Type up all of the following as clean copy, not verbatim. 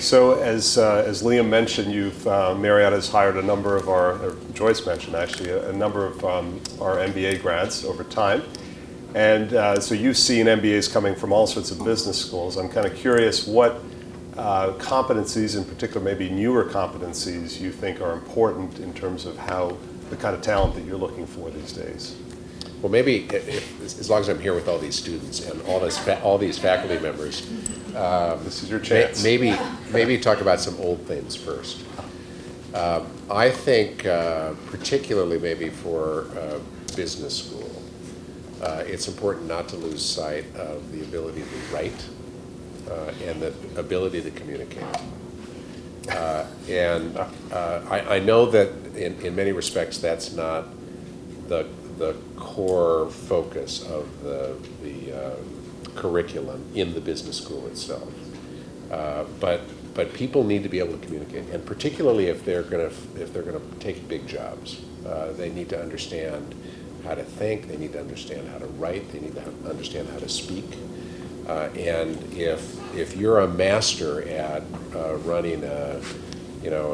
So as Liam mentioned, Marriott has hired a number of or Joyce mentioned actually, a number of our MBA grads over time. And so you've seen MBAs coming from all sorts of business schools. I'm kind of curious what competencies in particular, maybe newer competencies, you think are important in terms of how the kind of talent that you're looking for these days. Well, maybe as long as I'm here with all these students and all these faculty members, this is your chance. Maybe talk about some old things first. I think, particularly maybe for business school, it's important not to lose sight of the ability to write and the ability to communicate. And I know that in many respects that's not the core focus of the curriculum in the business school itself. But people need to be able to communicate, and particularly if they're going to take big jobs, they need to understand how to think. They need to understand how to write. They need to understand how to speak. And if you're a master at running a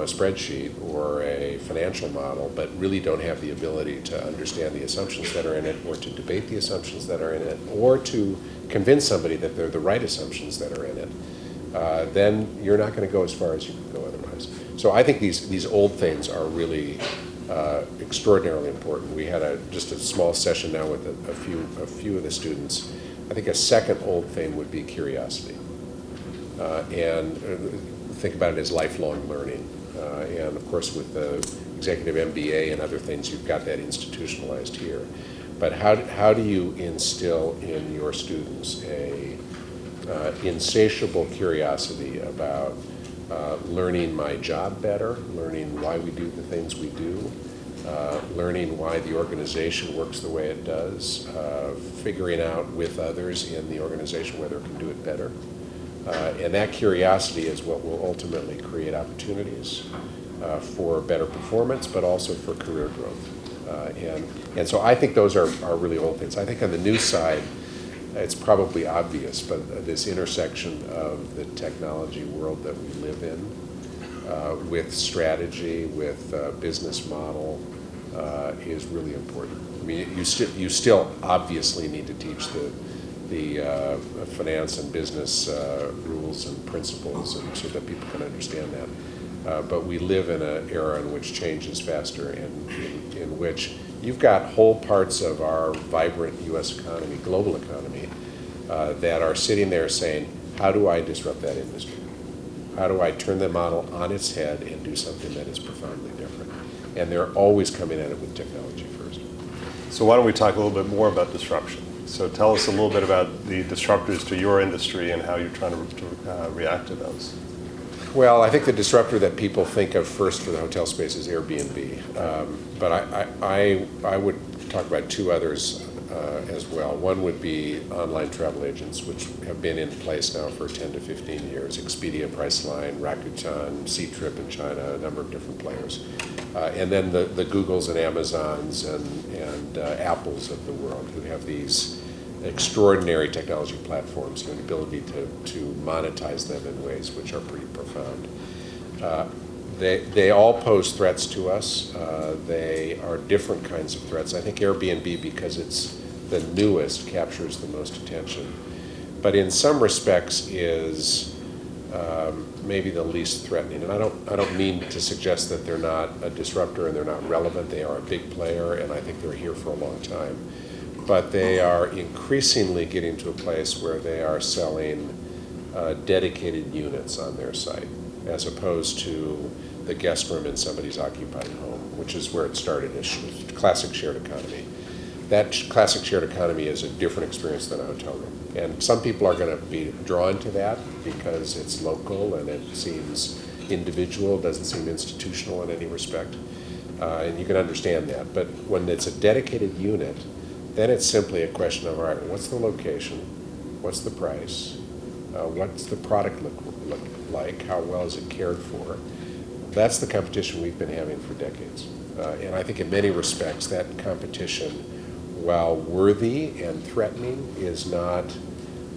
spreadsheet or a financial model, but really don't have the ability to understand the assumptions that are in it, or to debate the assumptions that are in it, or to convince somebody that they're the right assumptions that are in it, then you're not going to go as far as you can go otherwise. So I think these old things are really extraordinarily important. We had just a small session now with a few of the students. I think a second old thing would be curiosity, and think about it as lifelong learning. And of course, with the executive MBA and other things, you've got that institutionalized here. But how do you instill in your students a insatiable curiosity about learning my job better, learning why we do the things we do, learning why the organization works the way it does, figuring out with others in the organization whether it can do it better. And that curiosity is what will ultimately create opportunities for better performance, but also for career growth. And so I think those are really old things. I think on the new side, it's probably obvious, but this intersection of the technology world that we live in with strategy, with business model, is really important. I mean, you still obviously need to teach the finance and business rules and principles, and so that people can understand that. But we live in an era in which change is faster, and in which you've got whole parts of our vibrant U.S. economy, global economy, that are sitting there saying, how do I disrupt that industry? How do I turn the model on its head and do something that is profoundly different? And they're always coming at it with technology first. So why don't we talk a little bit more about disruption? So tell us a little bit about the disruptors to your industry and how you're trying to react to those. Well, I think the disruptor that people think of first for the hotel space is Airbnb. But I would talk about two others as well. One would be online travel agents, which have been in place now for 10 to 15 years. Expedia, Priceline, Rakuten, Ctrip in China, a number of different players. And then the Googles and Amazons and Apples of the world, who have these extraordinary technology platforms and the ability to monetize them in ways which are pretty profound. They all pose threats to us. They are different kinds of threats. I think Airbnb, because it's the newest, captures the most attention, but in some respects is maybe the least threatening. And I don't mean to suggest that they're not a disruptor and they're not relevant. They are a big player, and I think they're here for a long time. But they are increasingly getting to a place where they are selling dedicated units on their site, as opposed to the guest room in somebody's occupied home, which is where it started as classic shared economy. That classic shared economy is a different experience than a hotel room. And some people are going to be drawn to that because it's local and it seems individual, doesn't seem institutional in any respect. And you can understand that. But when it's a dedicated unit, then it's simply a question of, all right, what's the location? What's the price? What's the product look like? How well is it cared for? That's the competition we've been having for decades. And I think in many respects that competition, while worthy and threatening, is not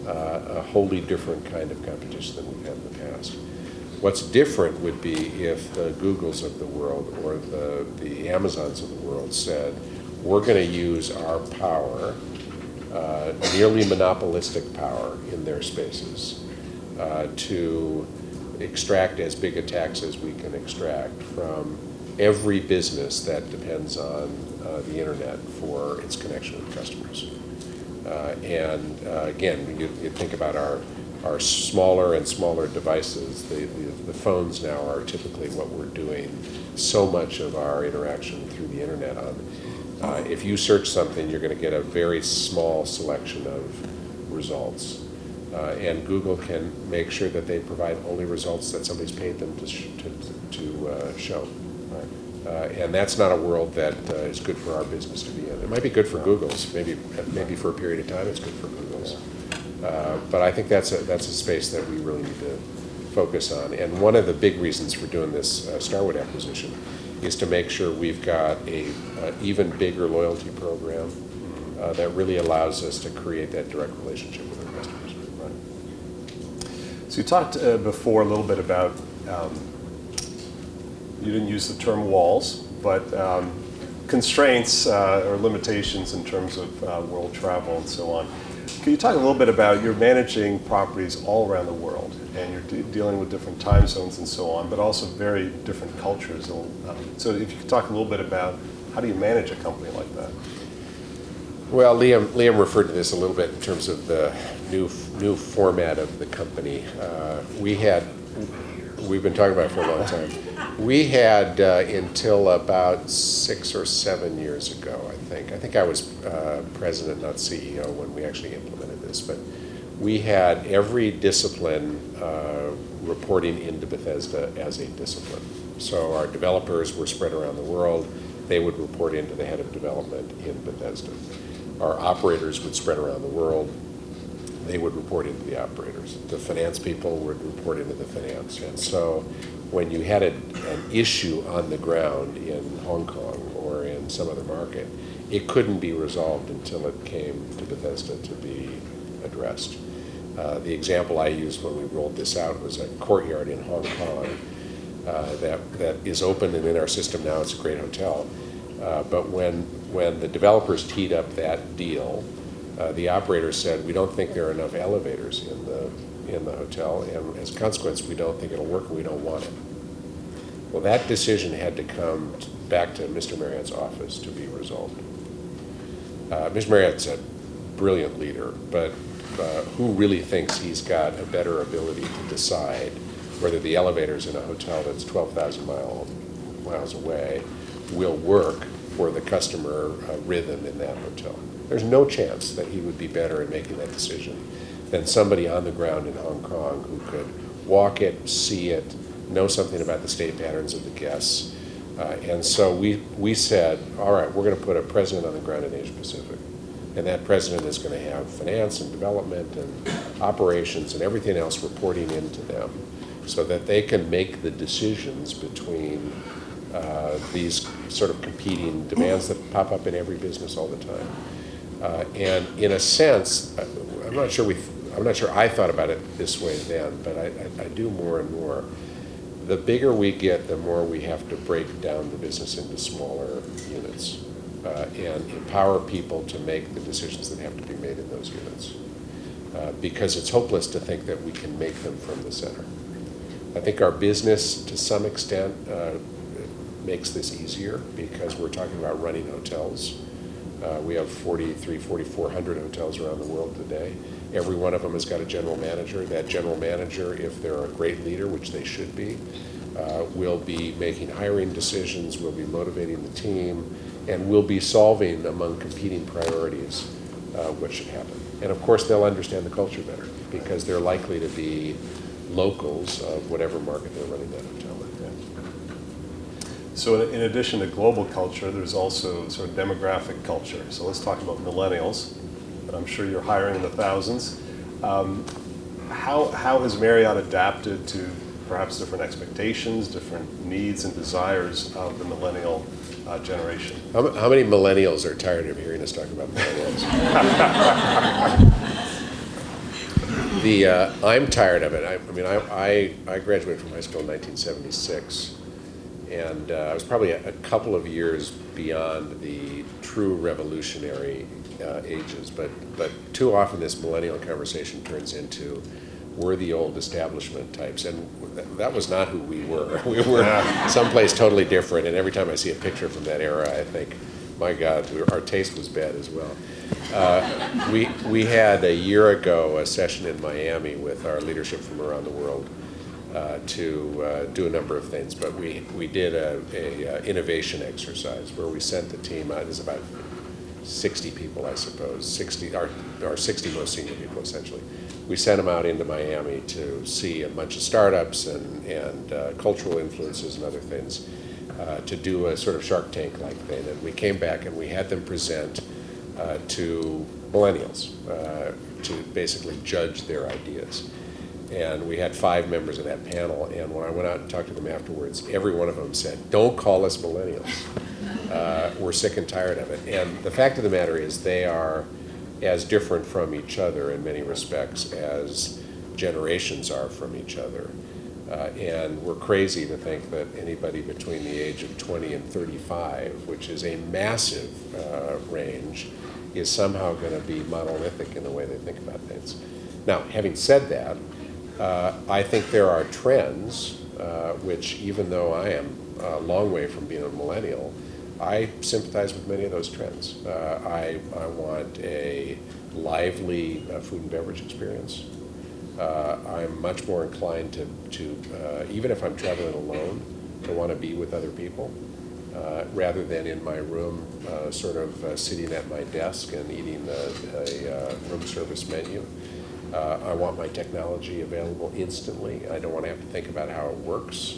a wholly different kind of competition than we've had in the past. What's different would be if the Googles of the world or the Amazons of the world said, we're going to use our power, nearly monopolistic power in their spaces, to extract as big a tax as we can extract from every business that depends on the internet for its connection with customers. Again, you think about our smaller and smaller devices. The phones now are typically what we're doing so much of our interaction through the internet on. If you search something, you're going to get a very small selection of results. And Google can make sure that they provide only results that somebody's paid them to show. And that's not a world that is good for our business to be in. It might be good for Google's. Maybe for a period of time it's good for Google's. But I think that's a space that we really need to focus on. And one of the big reasons for doing this Starwood acquisition is to make sure we've got a even bigger loyalty program that really allows us to create that direct relationship with our customers. Right. So you talked before a little bit about, you didn't use the term walls, but constraints or limitations in terms of world travel and so on. Can you talk a little bit about, you're managing properties all around the world, and you're dealing with different time zones and so on, but also very different cultures. So if you could talk a little bit about how do you manage a company like that? Well, Liam referred to this a little bit in terms of the new format of the company. We've been talking about it for a long time. We had until about 6 or 7 years ago, I think I was president, not CEO, when we actually implemented this, but we had every discipline reporting into Bethesda as a discipline. So our developers were spread around the world. They would report into the head of development in Bethesda. Our operators would spread around the world. They would report into the operators. The finance people would report into the finance. And so when you had an issue on the ground in Hong Kong or in some other market, it couldn't be resolved until it came to Bethesda to be addressed. The example I used when we rolled this out was a Courtyard in Hong Kong that is open and in our system now. It's a great hotel. But when the developers teed up that deal, the operator said, we don't think there are enough elevators in the hotel, and as a consequence, we don't think it'll work and we don't want it. Well, that decision had to come back to Mr. Marriott's office to be resolved. Mr. Marriott's a brilliant leader, but who really thinks he's got a better ability to decide whether the elevators in a hotel that's 12,000 miles away will work for the customer rhythm in that hotel? There's no chance that he would be better at making that decision than somebody on the ground in Hong Kong who could walk it, see it, know something about the stay patterns of the guests. And so we said, all right, we're going to put a president on the ground in Asia Pacific. And that president is going to have finance and development and operations and everything else reporting into them so that they can make the decisions between these sort of competing demands that pop up in every business all the time. And in a sense, I'm not sure I thought about it this way then, but I do more and more. The bigger we get, the more we have to break down the business into smaller units and empower people to make the decisions that have to be made in those units. Because it's hopeless to think that we can make them from the center. I think our business, to some extent, makes this easier because we're talking about running hotels. We have 4,400 hotels around the world today. Every one of them has got a general manager. That general manager, if they're a great leader, which they should be, will be making hiring decisions, will be motivating the team, and will be solving among competing priorities what should happen. And of course, they'll understand the culture better because they're likely to be locals of whatever market they're running that hotel in. So in addition to global culture, there's also sort of demographic culture. So let's talk about millennials, but I'm sure you're hiring in the thousands. How has Marriott adapted to perhaps different expectations, different needs and desires of the millennial generation? How many millennials are tired of hearing us talk about millennials? I'm tired of it. I mean, I graduated from high school in 1976, and I was probably a couple of years beyond the true revolutionary ages. But too often this millennial conversation turns into we're the old establishment types, and that was not who we were. We were someplace totally different, and every time I see a picture from that era, I think, my God, our taste was bad as well. We had a year ago a session in Miami with our leadership from around the world to do a number of things, but we did a innovation exercise where we sent the team out. There's about 60 people, I suppose, 60 our 60 most senior people essentially. We sent them out into Miami to see a bunch of startups and cultural influences and other things to do a sort of Shark Tank-like thing. And we came back and we had them present to millennials to basically judge their ideas. And we had 5 members of that panel, and when I went out and talked to them afterwards, every one of them said, "Don't call us millennials. We're sick and tired of it." And the fact of the matter is they are as different from each other in many respects as generations are from each other. And we're crazy to think that anybody between the age of 20 and 35, which is a massive range, is somehow going to be monolithic in the way they think about things. Now, having said that, I think there are trends which, even though I am a long way from being a millennial, I sympathize with many of those trends. I want a lively food and beverage experience. I'm much more inclined to even if I'm traveling alone, to want to be with other people rather than in my room, sort of sitting at my desk and eating a room service menu. I want my technology available instantly. I don't want to have to think about how it works.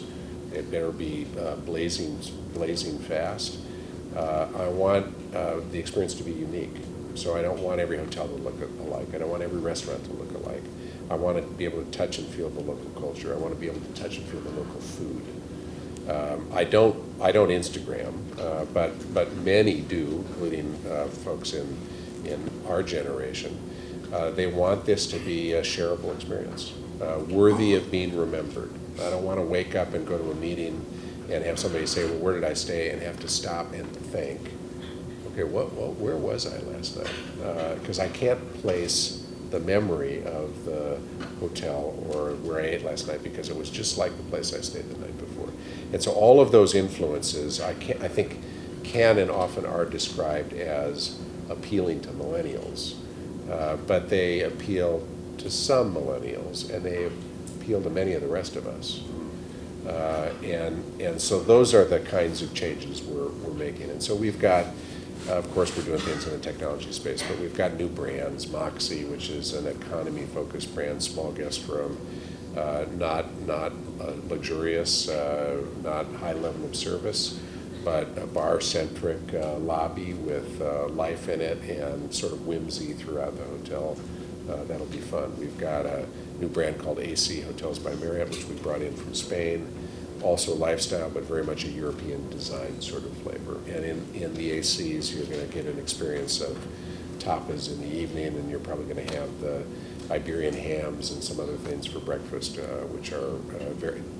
It better be blazing fast. I want the experience to be unique. So I don't want every hotel to look alike. I don't want every restaurant to look alike. I want to be able to touch and feel the local culture. I want to be able to touch and feel the local food. I don't Instagram, but many do, including folks in our generation. They want this to be a shareable experience, worthy of being remembered. I don't want to wake up and go to a meeting and have somebody say, "Well, where did I stay?" and have to stop and think, okay, where was I last night? Because I can't place the memory of the hotel or where I ate last night because it was just like the place I stayed the night before. And so all of those influences, I think, can and often are described as appealing to millennials. But they appeal to some millennials, and they appeal to many of the rest of us. And so those are the kinds of changes we're making. And so we've got, of course, we're doing things in the technology space, but we've got new brands, Moxie, which is an economy-focused brand, small guest room, not luxurious, not high level of service, but a bar-centric lobby with life in it and sort of whimsy throughout the hotel. That'll be fun. We've got a new brand called AC, Hotels by Marriott, which we brought in from Spain. Also lifestyle, but very much a European design sort of flavor. And in the ACs, you're going to get an experience of tapas in the evening, and you're probably going to have the Iberian hams and some other things for breakfast, which are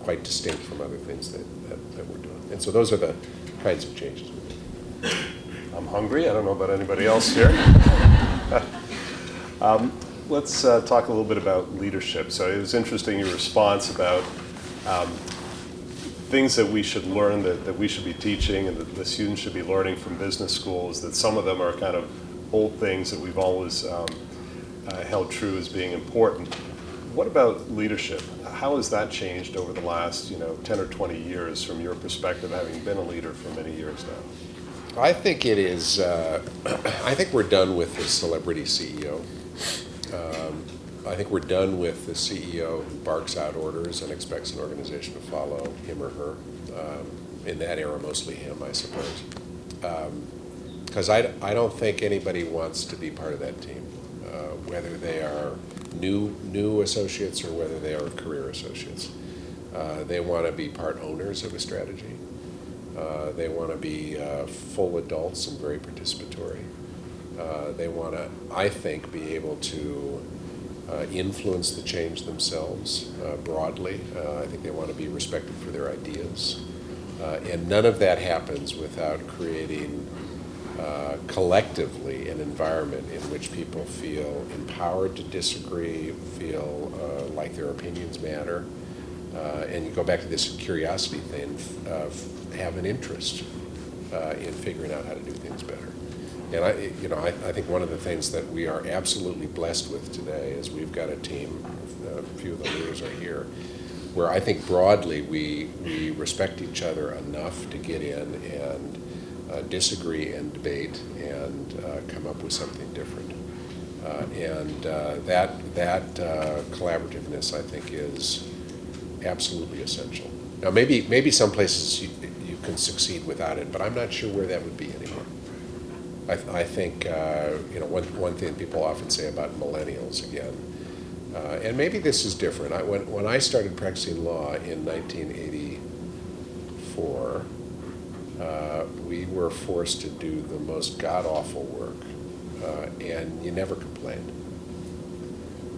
quite distinct from other things that we're doing. And so those are the kinds of changes we're making. I'm hungry. I don't know about anybody else here. Let's talk a little bit about leadership. So it was interesting, your response about things that we should learn, that we should be teaching and that the students should be learning from business schools, that some of them are kind of old things that we've always held true as being important. What about leadership? How has that changed over the last 10 or 20 years from your perspective, having been a leader for many years now? I think it is, I think we're done with the celebrity CEO. I think we're done with the CEO who barks out orders and expects an organization to follow him or her. In that era, mostly him, I suppose. Because I don't think anybody wants to be part of that team, whether they are new associates or whether they are career associates. They want to be part owners of a strategy. They want to be full adults and very participatory. They want to, I think, be able to influence the change themselves broadly. I think they want to be respected for their ideas. And none of that happens without creating collectively an environment in which people feel empowered to disagree, feel like their opinions matter, and you go back to this curiosity thing, have an interest in figuring out how to do things better. And I think one of the things that we are absolutely blessed with today is we've got a team, a few of the leaders are here, where I think broadly we respect each other enough to get in and disagree and debate and come up with something different. That collaborativeness, I think, is absolutely essential. Now, maybe some places you can succeed without it, but I'm not sure where that would be anymore. I think one thing people often say about millennials again, and maybe this is different. When I started practicing law in 1984, we were forced to do the most god-awful work, and you never complained.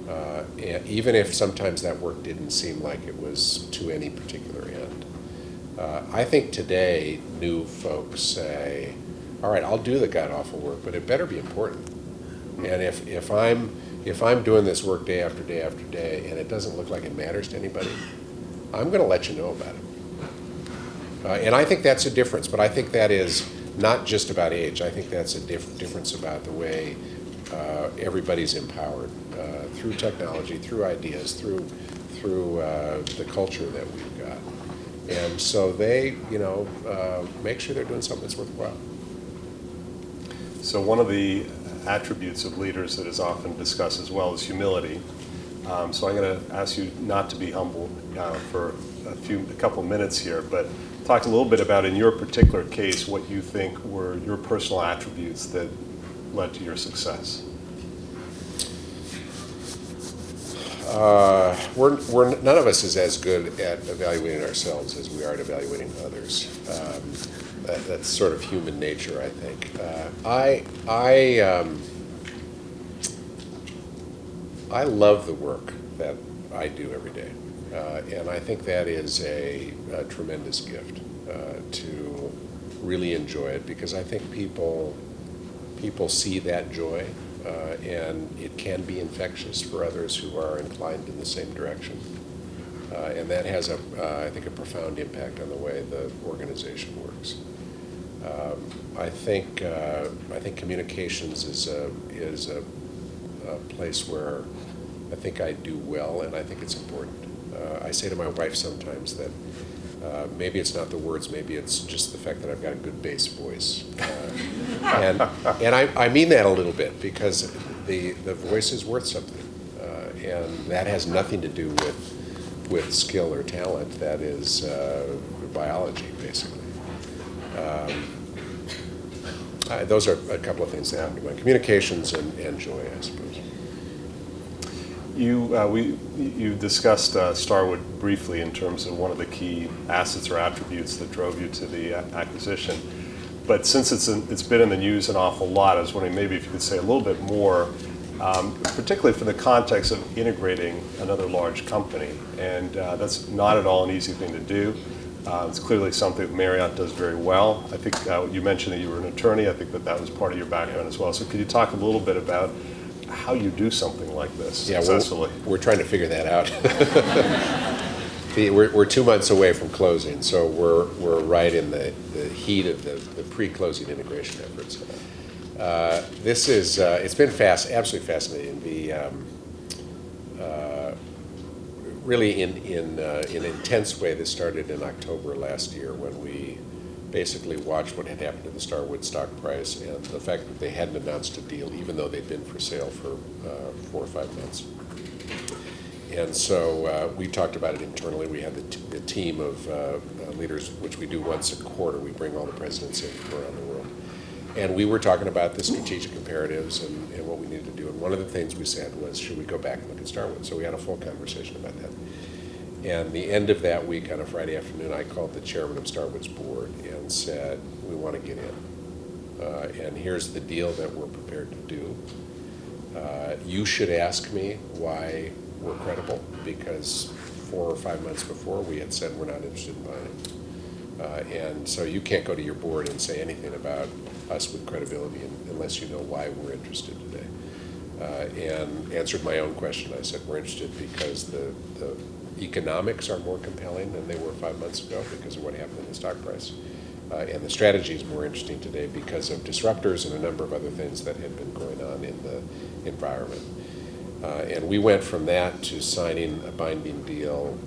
And even if sometimes that work didn't seem like it was to any particular end. I think today new folks say, all right, I'll do the god-awful work, but it better be important. And if I'm doing this work day after day after day and it doesn't look like it matters to anybody, I'm going to let you know about it. And I think that's a difference, but I think that is not just about age. I think that's a difference about the way everybody's empowered through technology, through ideas, through the culture that we've got. And so they, make sure they're doing something that's worthwhile. So one of the attributes of leaders that is often discussed as well is humility. So I'm going to ask you not to be humble for a couple minutes here, but talk a little bit about, in your particular case, what you think were your personal attributes that led to your success. None of us is as good at evaluating ourselves as we are at evaluating others. That's sort of human nature, I think. I love the work that I do every day, and I think that is a tremendous gift to really enjoy it, because I think people see that joy, and it can be infectious for others who are inclined in the same direction. And that has, I think, a profound impact on the way the organization works. I think communications is a place where I think I do well, and I think it's important. I say to my wife sometimes that maybe it's not the words, maybe it's just the fact that I've got a good bass voice. And I mean that a little bit, because the voice is worth something, and that has nothing to do with skill or talent. That is biology, basically. Those are a couple of things that happen to me: communications and joy, I suppose. You discussed Starwood briefly in terms of one of the key assets or attributes that drove you to the acquisition. But since it's been in the news an awful lot, I was wondering maybe if you could say a little bit more, particularly for the context of integrating another large company. And that's not at all an easy thing to do. It's clearly something that Marriott does very well. I think you mentioned that you were an attorney. I think that was part of your background as well. So could you talk a little bit about how you do something like this successfully? We're trying to figure that out. We're 2 months away from closing, so we're right in the heat of the pre-closing integration efforts. It's been absolutely fascinating. Really in an intense way. This started in October last year, when we basically watched what had happened to the Starwood stock price and the fact that they hadn't announced a deal, even though they'd been for sale for 4 or 5 months. And so we talked about it internally. We had the team of leaders, which we do once a quarter. We bring all the presidents in from around the world. And we were talking about the strategic imperatives and what we needed to do. And one of the things we said was, should we go back and look at Starwood? So we had a full conversation about that. And the end of that week, on a Friday afternoon, I called the chairman of Starwood's board and said, we want to get in. And here's the deal that we're prepared to do. You should ask me why we're credible, because 4 or 5 months before we had said we're not interested in buying. And so you can't go to your board and say anything about us with credibility unless you know why we're interested today. And answered my own question. I said we're interested because the economics are more compelling than they were 5 months ago because of what happened in the stock price. And the strategy is more interesting today because of disruptors and a number of other things that had been going on in the environment. And we went from that to signing a binding deal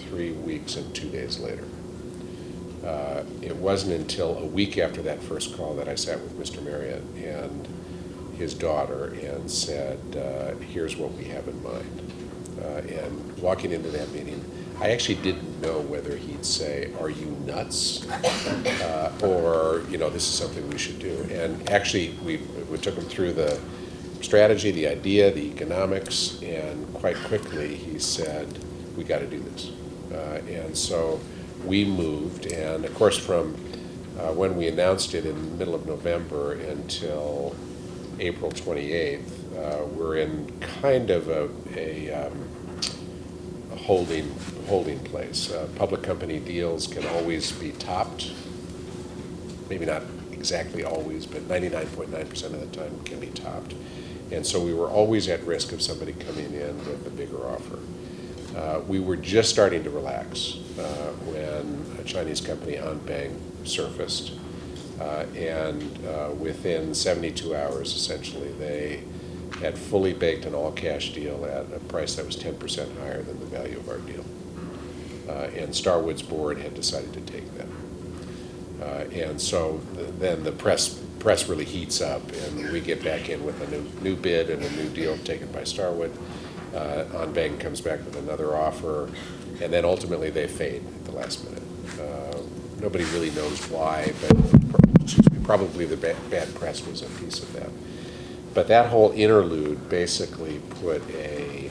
3 weeks and 2 days later. It wasn't until a week after that first call that I sat with Mr. Marriott and his daughter and said, here's what we have in mind. And walking into that meeting, I actually didn't know whether he'd say, are you nuts? Or, this is something we should do. And actually, we took him through the strategy, the idea, the economics, and quite quickly he said, we got to do this. And so we moved, and of course from when we announced it in the middle of November until April 28th, we're in kind of a holding place. Public company deals can always be topped, maybe not exactly always, but 99.9% of the time can be topped. And so we were always at risk of somebody coming in with a bigger offer. We were just starting to relax when a Chinese company, Anbang, surfaced. And within 72 hours, essentially, they had fully baked an all-cash deal at a price that was 10% higher than the value of our deal. And Starwood's board had decided to take that. And so then the press really heats up, and we get back in with a new bid and a new deal taken by Starwood. Anbang comes back with another offer, and then ultimately they fade at the last minute. Nobody really knows why, but probably the bad press was a piece of that. But that whole interlude basically put a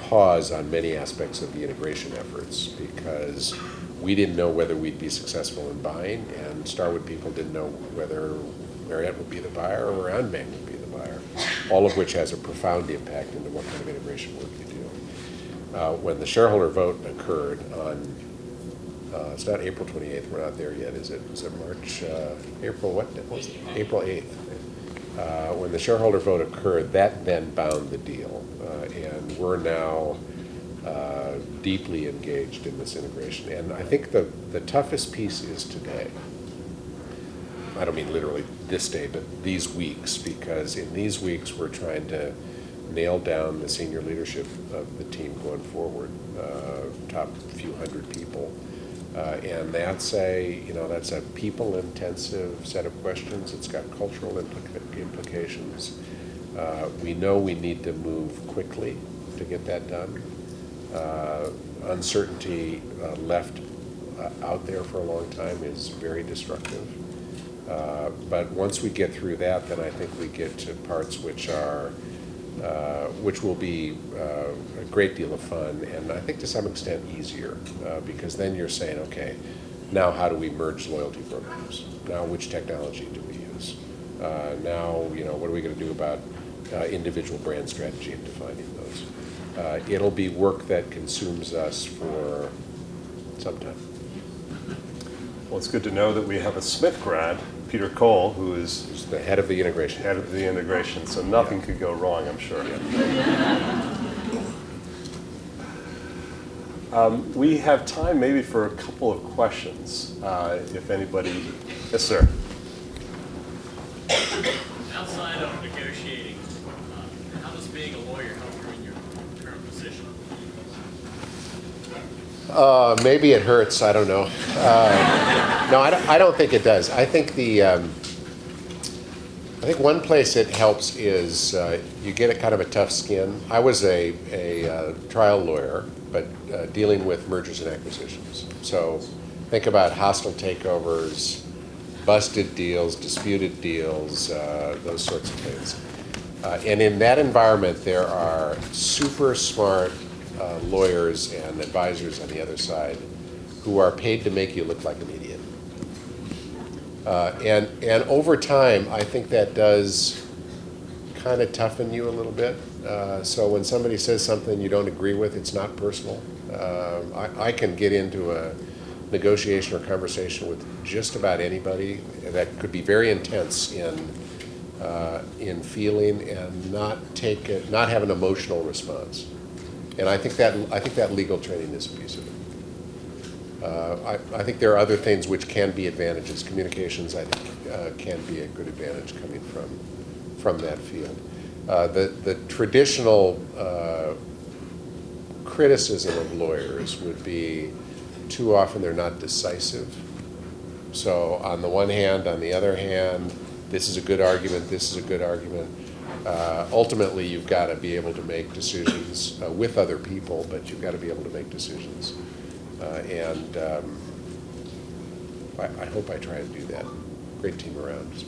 pause on many aspects of the integration efforts because we didn't know whether we'd be successful in buying, and Starwood people didn't know whether Marriott would be the buyer or Anbang would be the buyer, all of which has a profound impact into what kind of integration work you do. When the shareholder vote occurred on, it's not April 28th, we're not there yet, is it? Is it March, April, what was it? April 8th. When the shareholder vote occurred, that then bound the deal, and we're now deeply engaged in this integration. And I think the toughest piece is today. I don't mean literally this day, but these weeks, because in these weeks we're trying to nail down the senior leadership of the team going forward, top few hundred people. And that's a people-intensive set of questions. It's got cultural implications. We know we need to move quickly to get that done. Uncertainty left out there for a long time is very destructive. But once we get through that, then I think we get to parts which will be a great deal of fun, and I think to some extent easier, because then you're saying, okay, now how do we merge loyalty programs? Now which technology do we use? Now, what are we going to do about individual brand strategy and defining those? It'll be work that consumes us for some time. Well, it's good to know that we have a Smith grad, Peter Cole, who is Who's the head of the integration. head of the integration, so nothing could go wrong, I'm sure. We have time maybe for a couple of questions, if anybody. Yes, sir. Outside of negotiating, how does being a lawyer help you in your current position? Maybe it hurts. I don't know. No, I don't think it does. I think I think one place it helps is you get a kind of a tough skin. I was a trial lawyer, but dealing with mergers and acquisitions. So think about hostile takeovers, busted deals, disputed deals, those sorts of things. And in that environment, there are super smart lawyers and advisors on the other side who are paid to make you look like an idiot. And over time, I think that does kind of toughen you a little bit. So when somebody says something you don't agree with, it's not personal. I can get into a negotiation or conversation with just about anybody that could be very intense in feeling and not have an emotional response. And I think that legal training is a piece of it. I think there are other things which can be advantages. Communications, I think, can be a good advantage coming from that field. The traditional criticism of lawyers would be too often they're not decisive. So on the one hand, on the other hand, this is a good argument, this is a good argument. Ultimately, you've got to be able to make decisions with other people, but you've got to be able to make decisions. And I hope I try and do that. Great team around. So.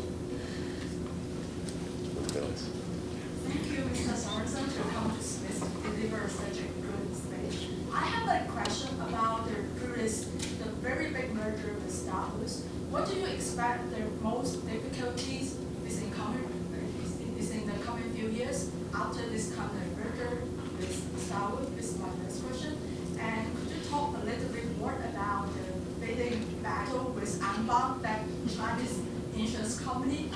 Thank you, Mr. Sorenson, to come to Smith to deliver such a good speech. I have a question about the very big merger with Starbucks. What do you expect the most difficulties is in the coming few years after this kind of merger with Starbucks? This is my first question. And could you talk a little bit more about the bidding battle with Anbang, that Chinese insurance company?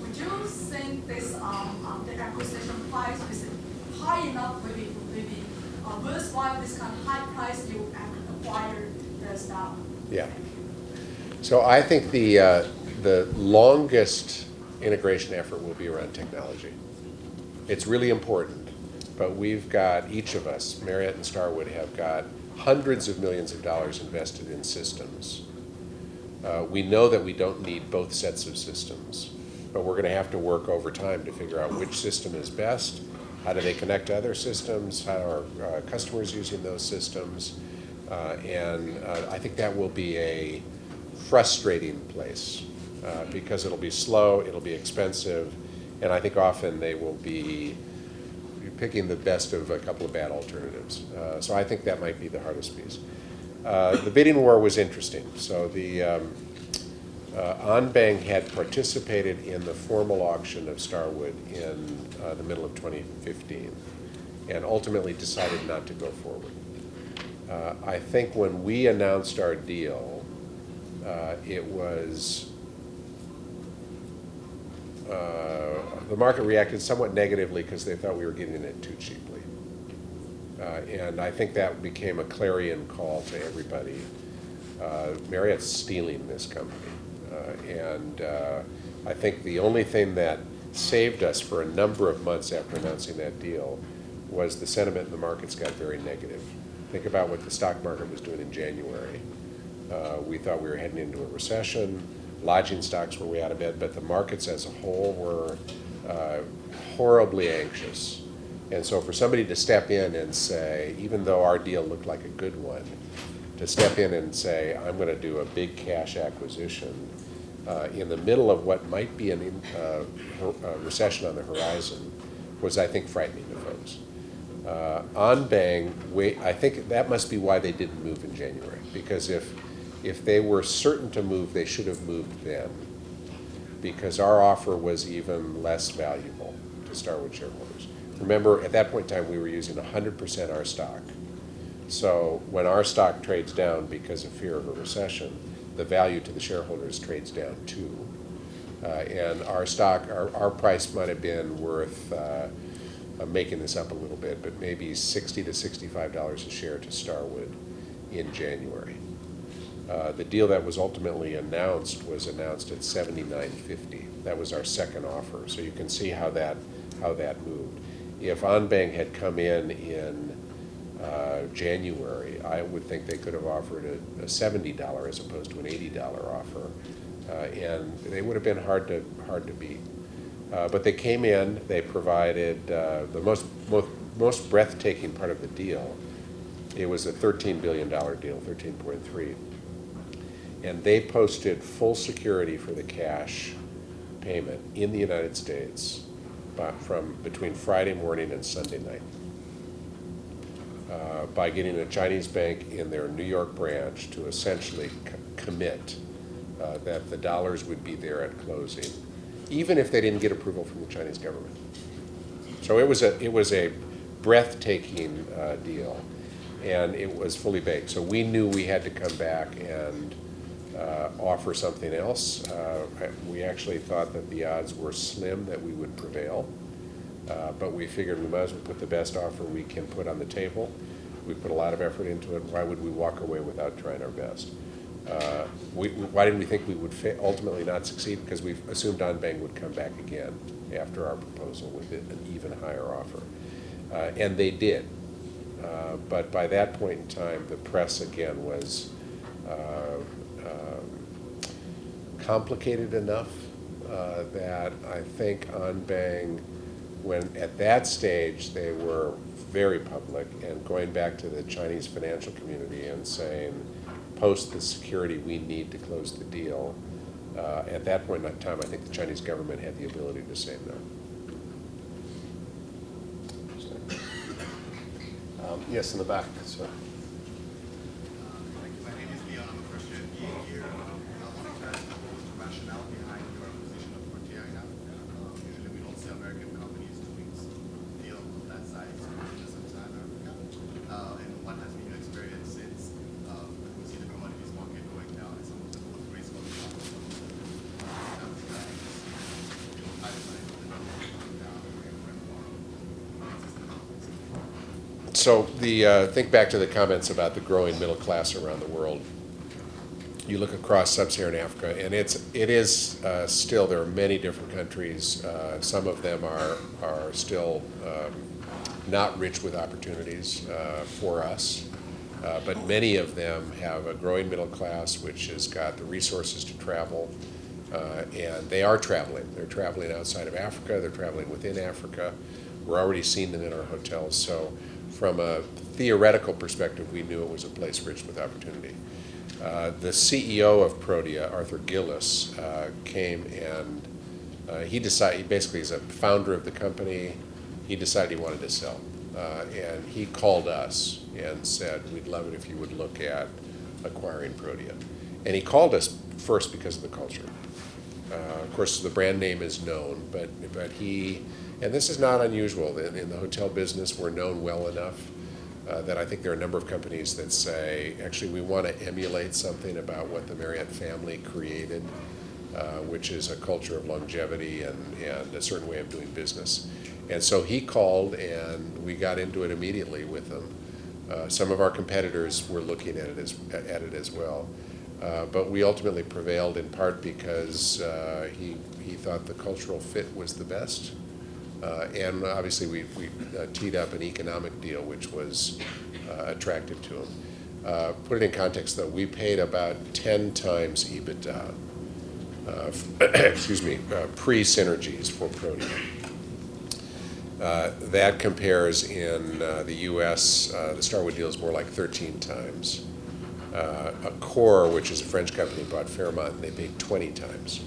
Would you think this the acquisition price is high enough, maybe worthwhile this kind of high price you acquire the stock? Yeah. So I think the longest integration effort will be around technology. It's really important, but we've got, each of us, Marriott and Starwood, have got hundreds of millions of dollars invested in systems. We know that we don't need both sets of systems, but we're going to have to work over time to figure out which system is best, how do they connect to other systems, how are customers using those systems, and I think that will be a frustrating place because it'll be slow, it'll be expensive, and I think often they will be picking the best of a couple of bad alternatives. So I think that might be the hardest piece. The bidding war was interesting. So the Anbang had participated in the formal auction of Starwood in the middle of 2015 and ultimately decided not to go forward. I think when we announced our deal, it was the market reacted somewhat negatively because they thought we were getting it too cheaply. And I think that became a clarion call to everybody. Marriott's stealing this company. And I think the only thing that saved us for a number of months after announcing that deal was the sentiment in the markets got very negative. Think about what the stock market was doing in January. We thought we were heading into a recession. Lodging stocks were way out of bed, but the markets as a whole were horribly anxious. And so for somebody to step in and say, even though our deal looked like a good one, to step in and say, I'm going to do a big cash acquisition in the middle of what might be a recession on the horizon was, I think, frightening to folks. Anbang, I think that must be why they didn't move in January, because if they were certain to move, they should have moved then, because our offer was even less valuable to Starwood shareholders. Remember, at that point in time, we were using 100% our stock. So when our stock trades down because of fear of a recession, the value to the shareholders trades down too. And our stock, our price might have been worth, I'm making this up a little bit, but maybe $60 to $65 a share to Starwood in January. The deal that was ultimately announced was announced at $79.50. That was our second offer. So you can see how that moved. If Anbang had come in January, I would think they could have offered a $70 as opposed to an $80 offer, and they would have been hard to beat. But they came in. They provided the most breathtaking part of the deal. It was a $13 billion deal, 13.3. And they posted full security for the cash payment in the United States from between Friday morning and Sunday night by getting a Chinese bank in their New York branch to essentially commit that the dollars would be there at closing, even if they didn't get approval from the Chinese government. So it was a breathtaking deal, and it was fully baked. So we knew we had to come back and offer something else. We actually thought that the odds were slim that we would prevail, but we figured we might as well put the best offer we can put on the table. We put a lot of effort into it. Why would we walk away without trying our best? Why didn't we think we would ultimately not succeed? Because we assumed Anbang would come back again after our proposal with an even higher offer. And they did. But by that point in time, the press again was complicated enough that I think Anbang, when at that stage they were very public and going back to the Chinese financial community and saying, post the security we need to close the deal. At that point in time, I think the Chinese government had the ability to say no. Yes, in the back, sir. Thank you. My name is Leon. I'm a first year MBA here. I wanted to ask what was the rationale behind your acquisition of Frontier in Africa? Usually we don't see American companies doing deals of that size in sub-Saharan Africa. And what has been your experience since we see the commodities market going down and some of the growth rates going down? Africa, pipeline of the numbers going down and more existing companies. So think back to the comments about the growing middle class around the world. You look across sub-Saharan Africa, and it is still, there are many different countries. Some of them are still not rich with opportunities for us, but many of them have a growing middle class which has got the resources to travel, and they are traveling. They're traveling outside of Africa, they're traveling within Africa. We're already seeing them in our hotels. So from a theoretical perspective, we knew it was a place rich with opportunity. The CEO of Protea, Arthur Gillis, came and he basically is a founder of the company. He decided he wanted to sell. And he called us and said, we'd love it if you would look at acquiring Protea. And he called us first because of the culture. Of course, the brand name is known, but he, and this is not unusual, in the hotel business we're known well enough that I think there are a number of companies that say, actually we want to emulate something about what the Marriott family created, which is a culture of longevity and a certain way of doing business. And so he called and we got into it immediately with him. Some of our competitors were looking at it as well. But we ultimately prevailed in part because he thought the cultural fit was the best. And obviously we teed up an economic deal which was attractive to him. Put it in context though, we paid about 10 times EBITDA, pre-synergies for Protea. That compares in the US, the Starwood deal is more like 13 times. Accor, which is a French company, bought Fairmont, and they paid 20 times.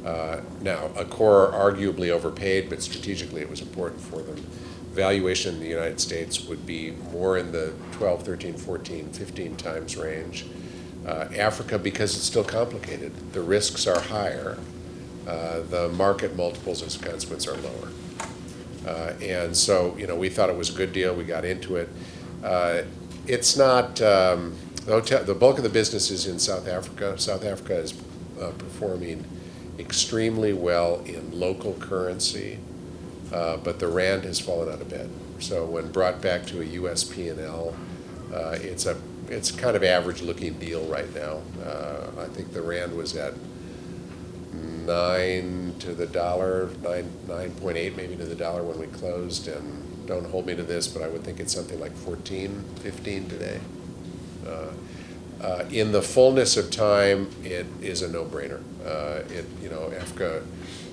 Now, Accor arguably overpaid, but strategically it was important for them. Valuation in the United States would be more in the 12, 13, 14, 15 times range. Africa, because it's still complicated, the risks are higher. The market multiples as a consequence are lower. And so, we thought it was a good deal. We got into it. It's not, the bulk of the business is in South Africa. South Africa is performing extremely well in local currency, but the rand has fallen out of bed. So when brought back to a U.S. P&L, it's kind of average-looking deal right now. I think the rand was at 9 to the dollar, 9.8 maybe to the dollar when we closed, and don't hold me to this, but I would think it's something like 14, 15 today. In the fullness of time, it is a no-brainer.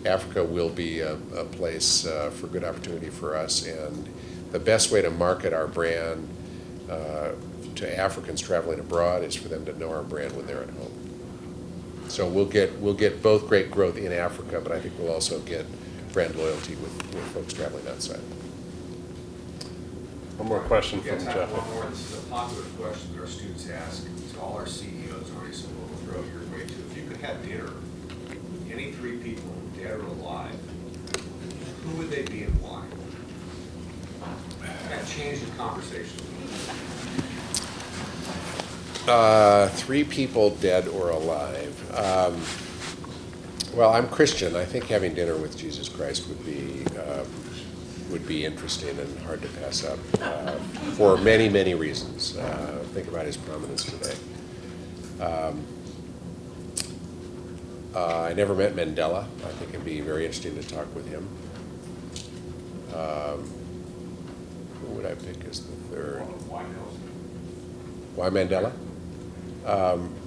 Africa will be a place for good opportunity for us, and the best way to market our brand to Africans traveling abroad is for them to know our brand when they're at home. So we'll get both great growth in Africa, but I think we'll also get brand loyalty with folks traveling outside. One more question from Yeah, Jeff. one more. This is a popular question that our students ask to all our CEOs already, so we'll throw it your way too. If you could have dinner with any three people, dead or alive, who would they be and why? changed the conversation? 3 people dead or alive. Well, I'm Christian. I think having dinner with Jesus Christ would be interesting and hard to pass up for many, many reasons. Think about his prominence today. I never met Mandela. I think it'd be very interesting to talk with him. Who would I pick as the third? Why Mandela?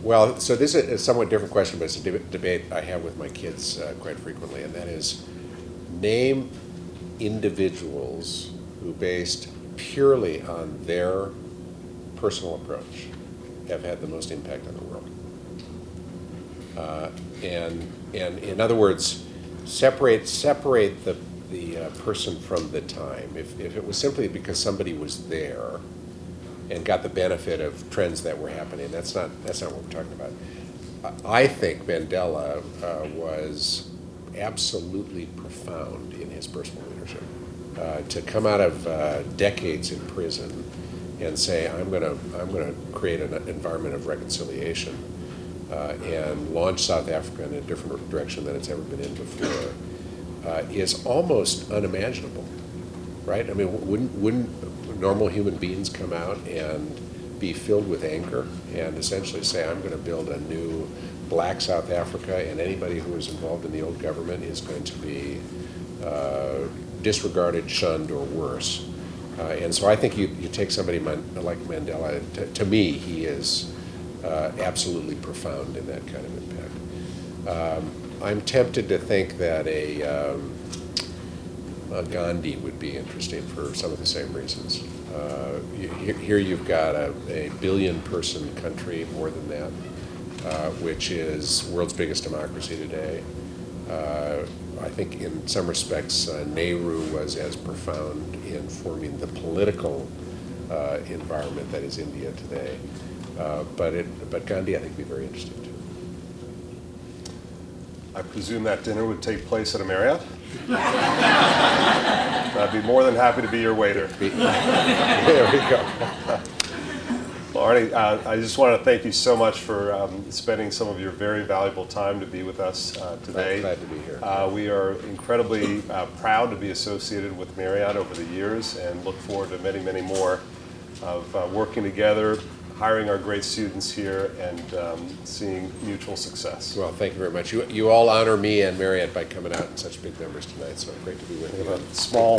Well, so this is a somewhat different question, but it's a debate I have with my kids quite frequently, and that is name individuals who, based purely on their personal approach, have had the most impact on the world. And in other words, separate the person from the time. If it was simply because somebody was there and got the benefit of trends that were happening, that's not what we're talking about. I think Mandela was absolutely profound in his personal leadership. To come out of decades in prison and say, I'm going to create an environment of reconciliation and launch South Africa in a different direction than it's ever been in before is almost unimaginable, right? I mean, wouldn't normal human beings come out and be filled with anger and essentially say, I'm going to build a new black South Africa, and anybody who is involved in the old government is going to be disregarded, shunned, or worse. And so I think you take somebody like Mandela, to me, he is absolutely profound in that kind of impact. I'm tempted to think that a Gandhi would be interesting for some of the same reasons. Here you've got a billion-person country, more than that, which is world's biggest democracy today. I think in some respects Nehru was as profound in forming the political environment that is India today. But Gandhi, I think, would be very interesting too. I presume that dinner would take place at a Marriott? I'd be more than happy to be your waiter. There we go. Well, Arne, I just want to thank you so much for spending some of your very valuable time to be with us today. Glad to be here. We are incredibly proud to be associated with Marriott over the years and look forward to many, many more of working together, hiring our great students here, and seeing mutual success. Well, thank you very much. You all honor me and Marriott by coming out in such big numbers tonight, so great to be with you. Small.